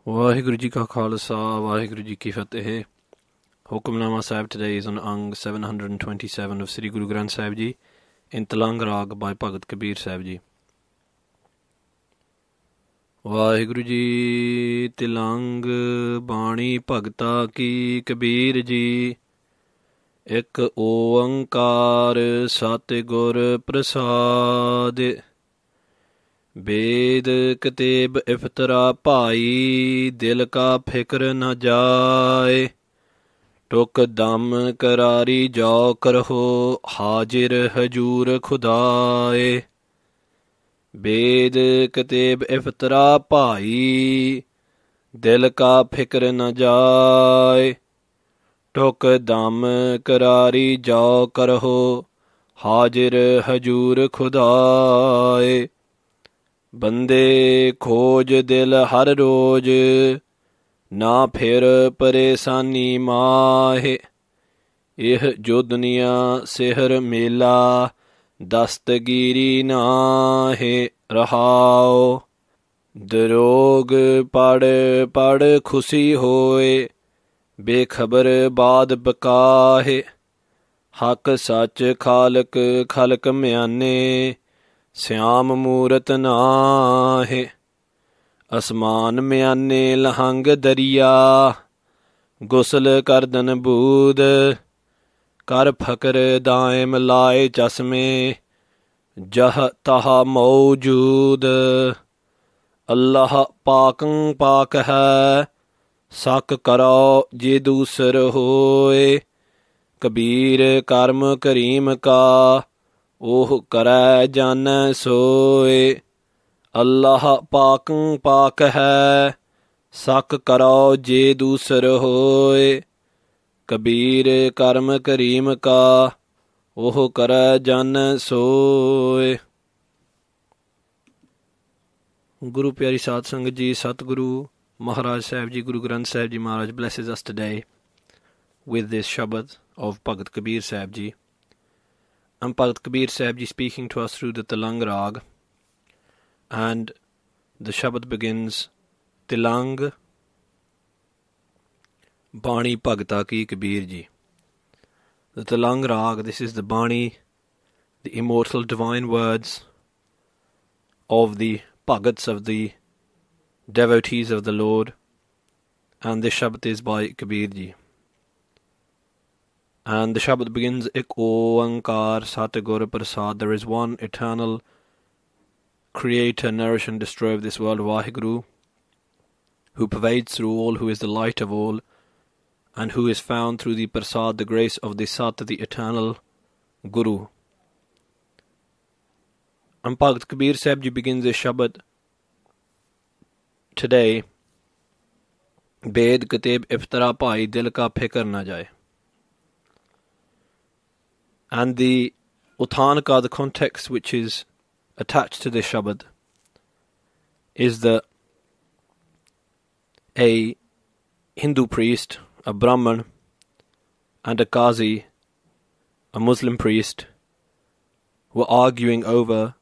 ਵਾਹਿਗੁਰੂ ਜੀ ਕਾ ਖਾਲਸਾ ਵਾਹਿਗੁਰੂ ਜੀ ਕੀ ਫਤਿਹ ਹੁਕਮਨਾਮਾ ਸਾਹਿਬ today is on Ang 727 of Sri Guru Granth Sahib Ji in TILANG Rag by Bhagat Kabeer Sahib Ji. Waheguru ji Tilang ਬਾਣੀ ਭਗਤਾ ਕੀ ਕਬੀਰ ਜੀ ਇੱਕ ਓੰਕਾਰ ਸਤਿਗੁਰ ਪ੍ਰਸਾਦ वेद कतेब इफ्तरा भाई दिल का फिक्र न जाए टुक दम करारी जाओ करहो हाजिर हजूर खुदाए वेद कतेब इफ्तरा भाई दिल का फिक्र न जाए टुक दम करारी जाओ करहो हाजिर हजूर खुदाए ਬੰਦੇ ਖੋਜ ਦਿਲ ਹਰ ਰੋਜ਼ ਨਾ ਫਿਰ ਪਰੇਸ਼ਾਨੀ ਮਾਹੇ ਇਹ ਜੋ ਦੁਨੀਆ ਸਿਹਰ ਮੇਲਾ ਦਸਤਗੀਰੀ ਨਾਹੇ ਰਹਾਓ ਦਰੋਗ ਪੜ ਪੜ ਖੁਸ਼ੀ ਹੋਏ ਬੇਖਬਰ ਬਾਦ ਬਕਾਹੇ ਹੱਕ ਸੱਚ ਖਾਲਕ ਖਲਕ ਮਿਆਨੇ ਸਿਆਮ ਮੂਰਤ ਨਾਹੇ ਅਸਮਾਨ ਮਿਆਨੇ ਲਹੰਗ ਦਰਿਆ ਗੁਸਲ ਕਰਦਨ ਬੂਦ ਕਰ ਫਕਰ ਦਾਇਮ ਲਾਏ ਚਸ਼ਮੇ ਜਹ ਤਹ ਮੌਜੂਦ ਅੱਲਾਹ ਪਾਕੰ ਪਾਕ ਹੈ ਸਕ ਕਰੋ ਜੇ ਦੂਸਰ ਹੋਏ ਕਬੀਰ ਕਰਮ ਕਰੀਮ ਕਾ ओह करੈ जानै सोए अल्लाह पाकं पाक है सक करो जे दूसर होए कबीर कर्म करीम का ओह करੈ जानै सोए। गुरु प्यारी साध संगत जी, सतगुरु Maharaj Sahib Ji, Guru Granth Sahib Ji Maharaj blesses us today with this Shabad of Bhagat Kabeer Sahib Ji. And Bhagat Kabeer Sahib Ji speaking to us through the TILANG Rag, and the Shabad begins TILANG Bani Bhagta Ki Kabeer Ji. The TILANG Rag, this is the Bani, the immortal divine words of the Bhagats, of the devotees of the Lord, and this Shabad is by Kabeer Ji. And the Shabad begins, Ik Oankar Satgur Prasad. There is one eternal creator, nourisher and destroyer of this world, Vaheguru, who pervades through all, who is the light of all, and who is found through the Prasad, the grace of the Sat, the eternal Guru. And Bhagat Kabeer Sahib Ji begins this Shabad today, Ved Kateb Iftara Bhai Dil Ka Fikr Na Jaye. And the Uttanaka, the context which is attached to this Shabad, is that a Hindu priest, a Brahman, and a Qazi, a Muslim priest, were arguing over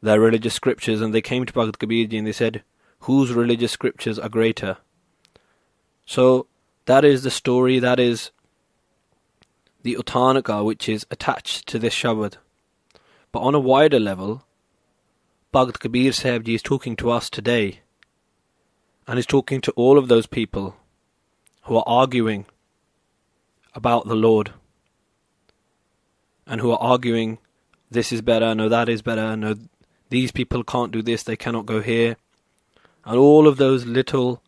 their religious scriptures, and they came to Bhagat Kabeer Ji and they said, whose religious scriptures are greater? So that is the story, that is the Uttanaka which is attached to this Shabad. But on a wider level, Bhagat Kabeer Sahib Ji is talking to us today, and is talking to all of those people who are arguing about the Lord, and who are arguing, this is better, no that is better, no these people can't do this, they cannot go here, and all of those little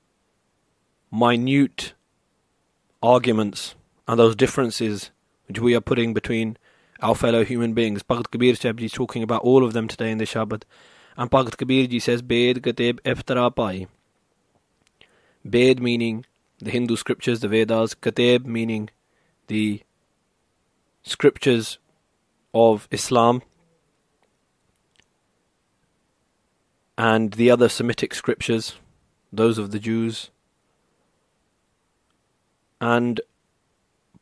minute arguments and those differences which we are putting between our fellow human beings. Bhagat Kabeer Sahib Ji is talking about all of them today in the Shabad. And Bhagat Kabeer Ji says, Ved Kateb Iftara Bhai. Ved meaning the Hindu scriptures, the Vedas. Kateb meaning the scriptures of Islam and the other Semitic scriptures, those of the Jews. And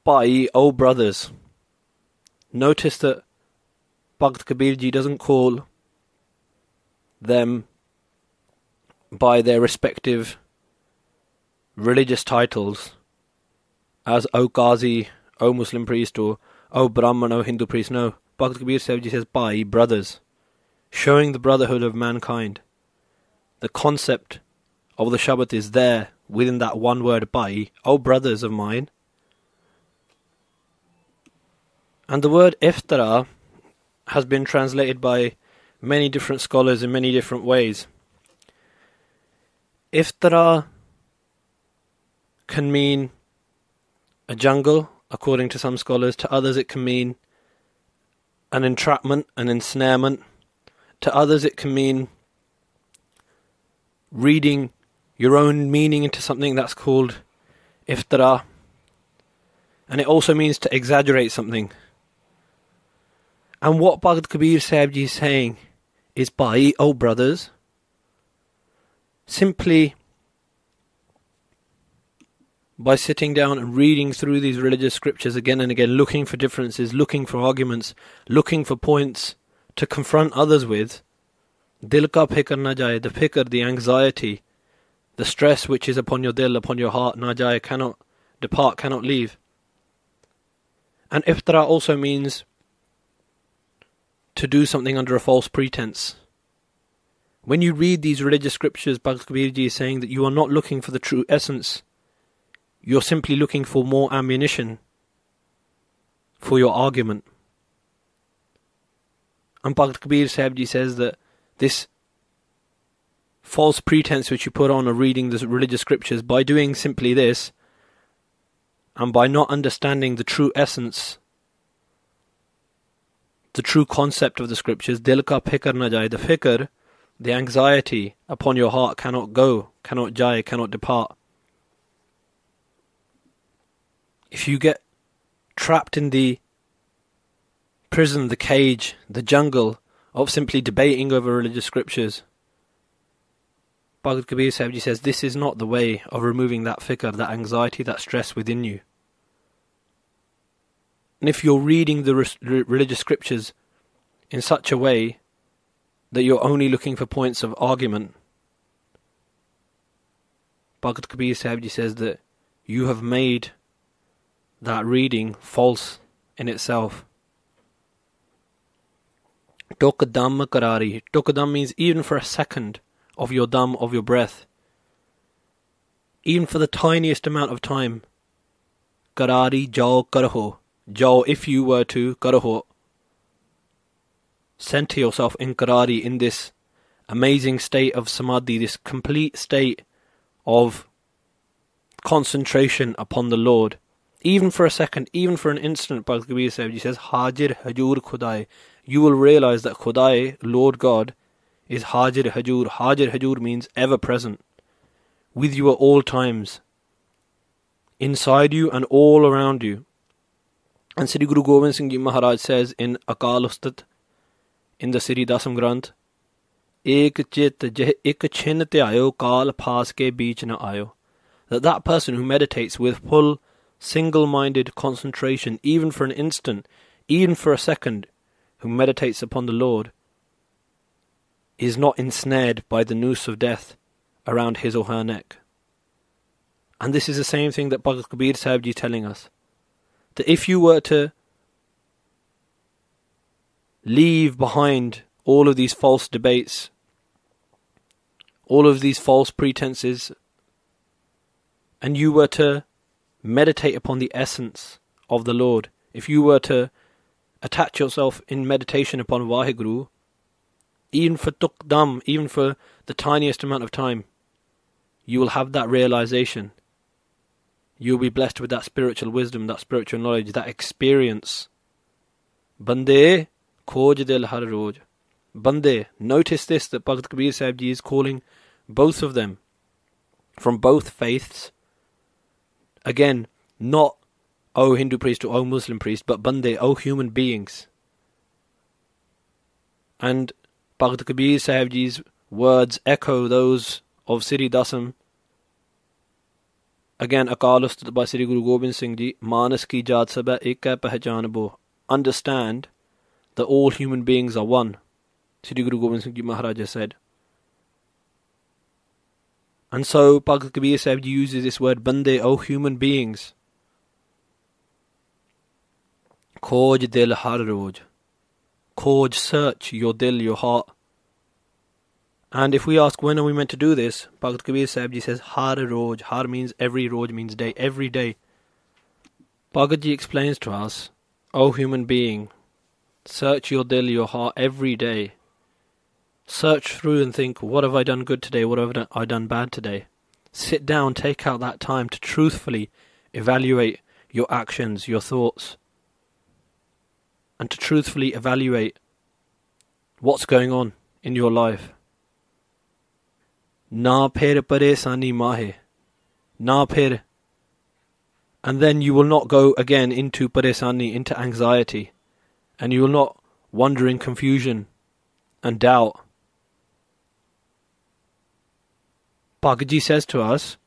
Bhai, oh brothers, notice that Bhagat Kabeer Ji doesn't call them by their respective religious titles as O Qazi, O Muslim priest, or O Brahman, O Hindu priest. No, Bhakt Kabir Sahib Ji says Bhai, brothers, showing the brotherhood of mankind. The concept of the Shabbat is there within that one word Bhai, O brothers of mine. And the word iftara has been translated by many different scholars in many different ways. Iftara can mean a jungle, according to some scholars. To others it can mean an entrapment, an ensnarement. To others it can mean reading your own meaning into something. That's called iftara. And it also means to exaggerate something. And what Bhakt Kabir Sahib Ji is saying is, Bhai, O brothers, simply by sitting down and reading through these religious scriptures again and again, looking for differences, looking for arguments, looking for points to confront others with, dil ka fikr na jaye, the fikr, the anxiety, the stress which is upon your dil, upon your heart, na jaye, cannot depart, cannot leave. And iftara also means to do something under a false pretense. When you read these religious scriptures, Bhakt Kabir Ji is saying that you are not looking for the true essence. You're simply looking for more ammunition for your argument. And Bhakt Kabir Sahib Ji says that this false pretense which you put on of reading the religious scriptures, by doing simply this, and by not understanding the true essence, the true concept of the scriptures, dil ka fikr na jaye, the fikr, the anxiety upon your heart cannot go, cannot jaye, cannot depart. If you get trapped in the prison, the cage, the jungle of simply debating over religious scriptures, Bhakt Kabir Sahib Ji says this is not the way of removing that fikr, that anxiety, that stress within you. And if you're reading the religious scriptures in such a way that you're only looking for points of argument, Bhakt Kabir Sahib Ji says that you have made that reading false in itself. Tokadam karari. Tokadam means even for a second of your dam, of your breath. Even for the tiniest amount of time. Karari jao karaho. Jao, if you were to, karaho, center yourself in karari, in this amazing state of samadhi, this complete state of concentration upon the Lord. Even for a second, even for an instant, Bhakt Kabir Sahib Ji says, Hajir Hajur Khudai. You will realize that Khudai, Lord God, is Hajir Hajur. Hajir Hajur means ever present, with you at all times, inside you and all around you. And Sri Guru Gobind Singh Ji Maharaj says in Akal Ustat, in the Sri Dasam Granth, Ek chit jeh ek chin te kal phas ke beech na ayo. That person who meditates with full single-minded concentration, even for an instant, even for a second, who meditates upon the Lord, is not ensnared by the noose of death around his or her neck. And this is the same thing that Bhakt Kabir Sahib Ji is telling us. That if you were to leave behind all of these false debates, all of these false pretenses, and you were to meditate upon the essence of the Lord, if you were to attach yourself in meditation upon Vaheguru, even for tukdam, even for the tiniest amount of time, you will have that realization. You will be blessed with that spiritual wisdom, that spiritual knowledge, that experience. Bande khoj dil har roj. Bande, notice this, that Bhakt Kabir Sahib Ji is calling both of them from both faiths. Again, not O Hindu priest or O Muslim priest, but Bande, O human beings. And Bhakt Kabir Sahib Ji's words echo those of Sri Dasam. Again, Akal Ustat by Sri Guru Gobind Singh Ji, Manas ki jaat sab ek hai pehchan bo. Understand that all human beings are one. Sri Guru Gobind Singh Ji Maharaj said. And so Bhagavad Kabeer Sahib uses this word bande, O human beings. Khoj dil har roj. Khoj, search your dil, your heart. And if we ask when are we meant to do this, Bhagavad Kabeer Sahib Ji says har roj. Har means every, roj means day, every day. Bhagavad Ji explains to us, O human being, search your dil, your heart every day. Search through and think, what have I done good today, what have I done bad today? Sit down, take out that time to truthfully evaluate your actions, your thoughts, and to truthfully evaluate what's going on in your life. Na phir paresani mahe. Na phir. And then you will not go again into paresani, into anxiety. And you will not wander in confusion and doubt. Bhagavad Ji says to us,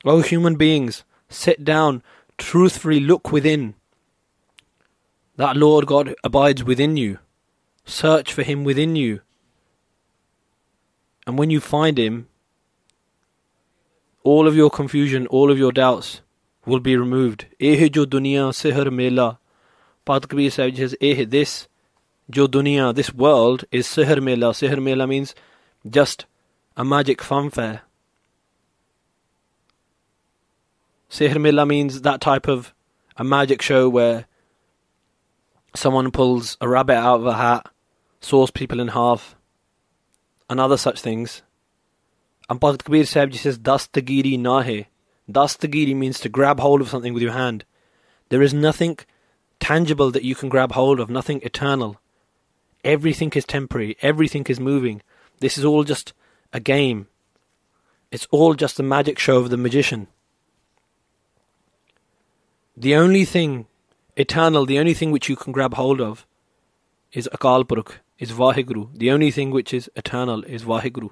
O human beings, sit down, truthfully look within. That Lord God abides within you. Search for Him within you. And when you find Him, all of your confusion, all of your doubts will be removed. Eh jo duniya sihr mela. Bhagavad Kabeer Sahib says, this jo duniya, this world is sihr mela. Sihr mela means just a magic funfair. Sihr mela means that type of a magic show where someone pulls a rabbit out of a hat, saws people in half, and other such things. And Bhagavad Kabeer Sahib says, Dastagiri nahe. Dastagiri means to grab hold of something with your hand. There is nothing tangible that you can grab hold of, nothing eternal. Everything is temporary, everything is moving. This is all just a game. It's all just a magic show of the magician. The only thing eternal, the only thing which you can grab hold of is Akal Purukh, is Vaheguru. The only thing which is eternal is Vaheguru.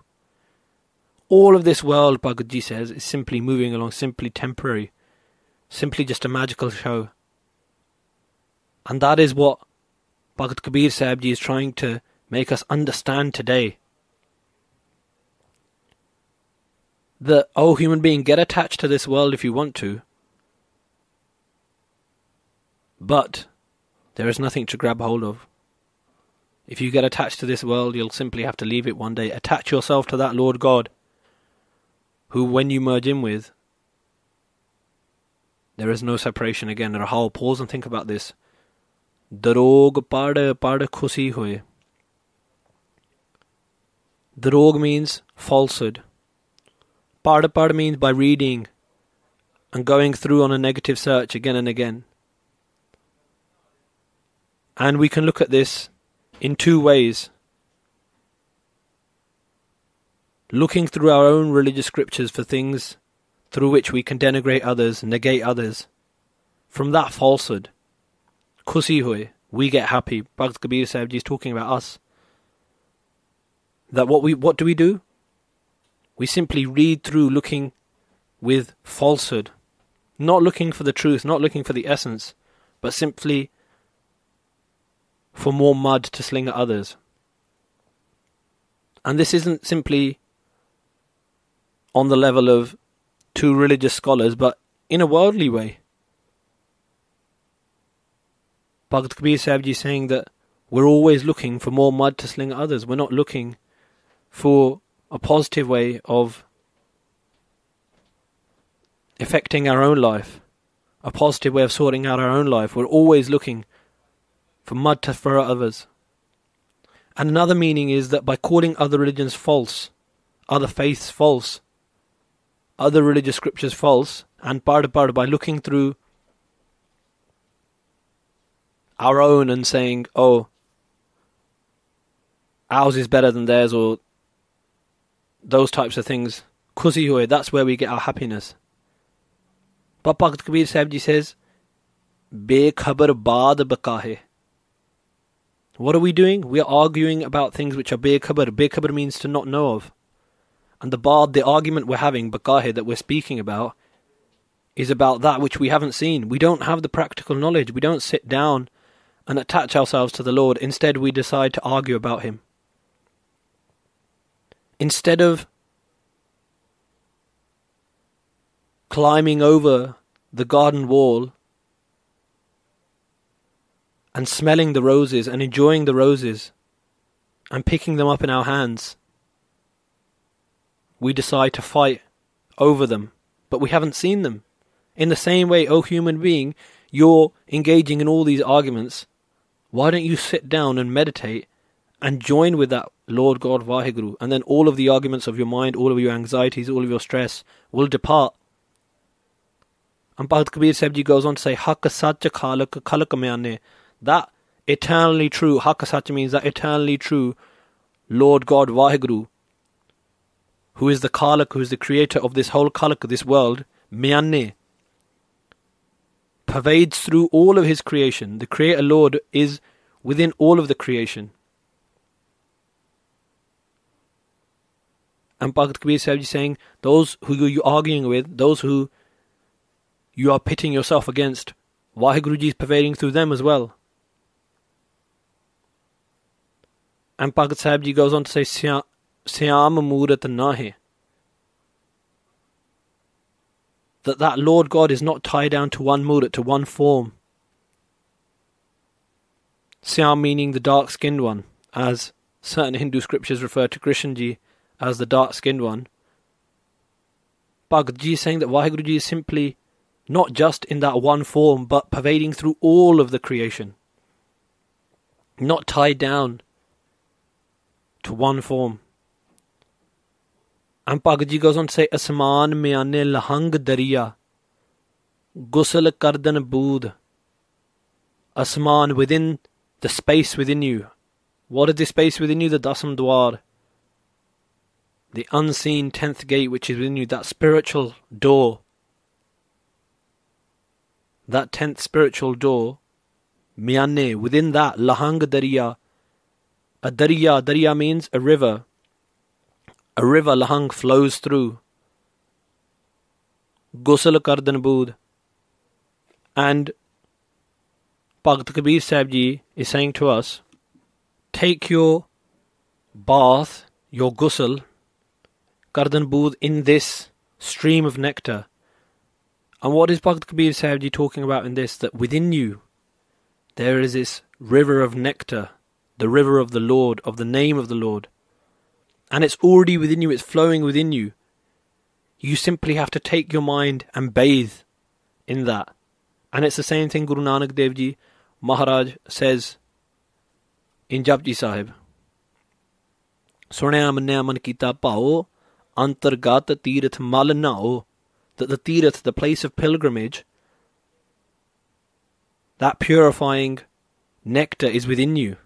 All of this world, Bhagavad Ji says, is simply moving along, simply temporary, simply just a magical show. And that is what Bhagavad Kabeer Sahib Ji is trying to make us understand today. That, oh human being, get attached to this world if you want to, but there is nothing to grab hold of. If you get attached to this world, you'll simply have to leave it one day. Attach yourself to that Lord God, who when you merge in with, there is no separation again. Rahul, pause and think about this. Darog pad khushi hoye. Darog means falsehood. Pad means by reading and going through on a negative search again and again. And we can look at this in two ways. Looking through our own religious scriptures for things through which we can denigrate others, negate others. From that falsehood, khushi hoye, we get happy. Bhagavad Kabeer Sahib Ji is talking about us. That what do? We simply read through looking with falsehood. Not looking for the truth, not looking for the essence, but simply for more mud to sling at others. And this isn't simply on the level of two religious scholars, but in a worldly way. Bhagavad Kabeer Sahib Ji is saying that we're always looking for more mud to sling at others. We're not looking for a positive way of affecting our own life, a positive way of sorting out our own life. We're always looking for mud to throw at others. And another meaning is that by calling other religions false, other faiths false, other religious scriptures false, and by looking through our own and saying, oh, ours is better than theirs, or those types of things, khushi hoye, that's where we get our happiness. But Bhagavad Kabeer Sahib Ji says, Bekhabar baad bakahe. What are we doing? We are arguing about things which are bekhabar. Bekhabar means to not know of. And the argument we're having, bakahe, that we're speaking about, is about that which we haven't seen. We don't have the practical knowledge. We don't sit down and attach ourselves to the Lord. Instead, we decide to argue about Him. Instead of climbing over the garden wall and smelling the roses and enjoying the roses and picking them up in our hands, we decide to fight over them, but we haven't seen them. In the same way, O human being, you're engaging in all these arguments. Why don't you sit down and meditate and join with that Lord God Vaheguru, and then all of the arguments of your mind, all of your anxieties, all of your stress will depart. And Bhagat Kabeer Sahib Ji goes on to say, Hak Sach Khalak Khalak Myane, that eternally true, Hak Sach means that eternally true Lord God Vaheguru, who is the Khalak, who is the creator of this whole Khalak, this world, Myane, pervades through all of his creation. The Creator Lord is within all of the creation. And Bhagat Kabeer Sahib is saying, those who you're arguing with, those who you are pitting yourself against, Vaheguru Ji is pervading through them as well. And Bhagat Sahib Ji goes on to say, Syam Murat Nahe, that Lord God is not tied down to one murat, to one form. Syam meaning the dark-skinned one, as certain Hindu scriptures refer to Krishna Ji as the dark-skinned one. Bhagat Ji is saying that Vaheguru Ji is simply not just in that one form, but pervading through all of the creation. Not tied down to one form. And Bhagat Ji goes on to say, Asman Myane Lahang Dariya, Gusal Kardan Bood. Asman, within the space within you. What is the space within you? The Dasam Dwar. The unseen 10th gate which is within you, that spiritual door. That 10th spiritual door, Myane, within that, Lahang Dariya. A Dariya means a river. A river, Lahang, flows through. Gusal Kardan Bood. And Bhagat Kabeer Sahib Ji is saying to us, take your bath, your gusal, Kardan Bood, in this stream of nectar. And what is Bhagat Kabeer Sahib Ji talking about in this? That within you there is this river of nectar, the river of the Lord, of the name of the Lord. And it's already within you, it's flowing within you. You simply have to take your mind and bathe in that. And it's the same thing Guru Nanak Dev Ji Maharaj says in Japji Sahib. Sunaya mannaya man kita pao, antargat tirath mal nao. That the tirath, the place of pilgrimage, that purifying nectar is within you.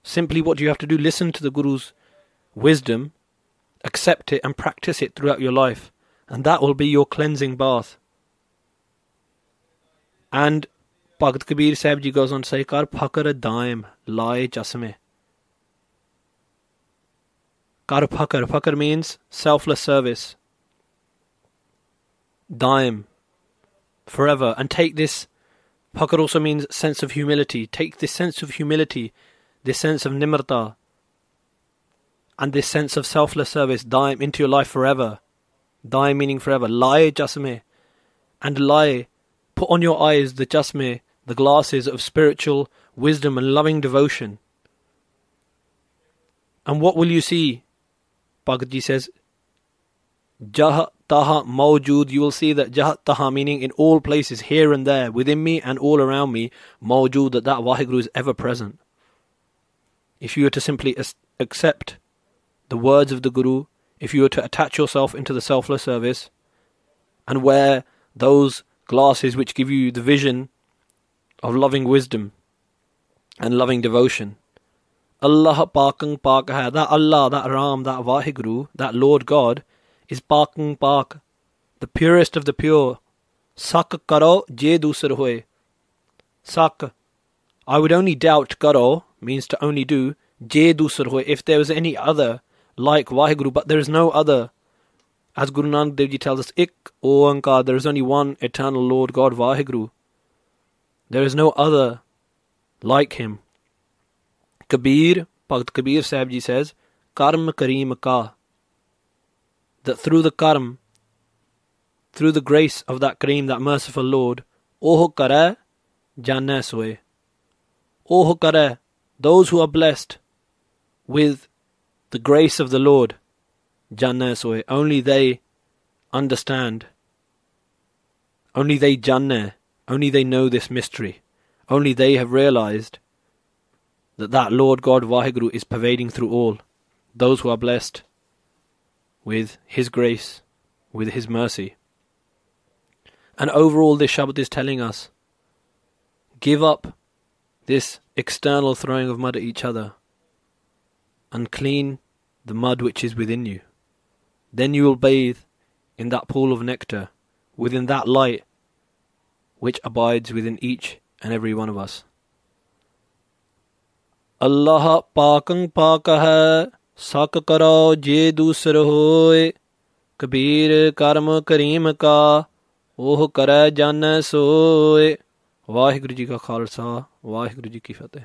Simply what you have to do, listen to the Guru's wisdom, accept it and practice it throughout your life, and that will be your cleansing bath. And Bhagat Kabeer Sahib Ji goes on to say, Kar phakar daim laye chasme. Kar phakar, phakar means selfless service. Daim, forever. And take this, phakar also means sense of humility. Take this sense of humility, this sense of nimrata, and this sense of selfless service, daim, into your life forever. Daim meaning forever. Laye chasme. And laye, put on your eyes the chasme, the glasses of spiritual wisdom and loving devotion. And what will you see? Bhagat Ji says, Jah taha mawjood, you will see that Jah taha meaning in all places, here and there, within me and all around me, mawjood, that Vaheguru is ever present. If you were to simply accept the words of the Guru, if you were to attach yourself into the selfless service and wear those glasses which give you the vision of loving wisdom and loving devotion, Allah Pakang Pak hai, that Allah, that Ram, that Vaheguru, that Lord God is Pakang Pak, the purest of the pure. Sak karo je dusar hoye. Sak, I would only doubt, karo means to only do, je dusar hoye, if there was any other like Vaheguru, but there is no other. As Guru Nanak Dev Ji tells us, Ik Oankar, there is only one eternal Lord God Vaheguru. There is no other like him. Kabeer, Bhagat Kabeer Sahib Ji says, Karm Kareem Ka, that through the karm, through the grace of that Kareem, that merciful Lord, oho kare janne soe. Oho kare, those who are blessed with the grace of the Lord, janne soe, only they understand, only they janne, only they know this mystery, only they have realized that Lord God Vaheguru is pervading through all. Those who are blessed with His grace, with His mercy. And overall this Shabad is telling us, give up this external throwing of mud at each other and clean the mud which is within you. Then you will bathe in that pool of nectar, within that light which abides within each and every one of us. Allah paakang paaka hai, sak karo je dusar hoye, Kabeer karm Kareem ka, oh kare janne soye. Vaheguru ji ka Khalsa, Vaheguru ji ki Fateh.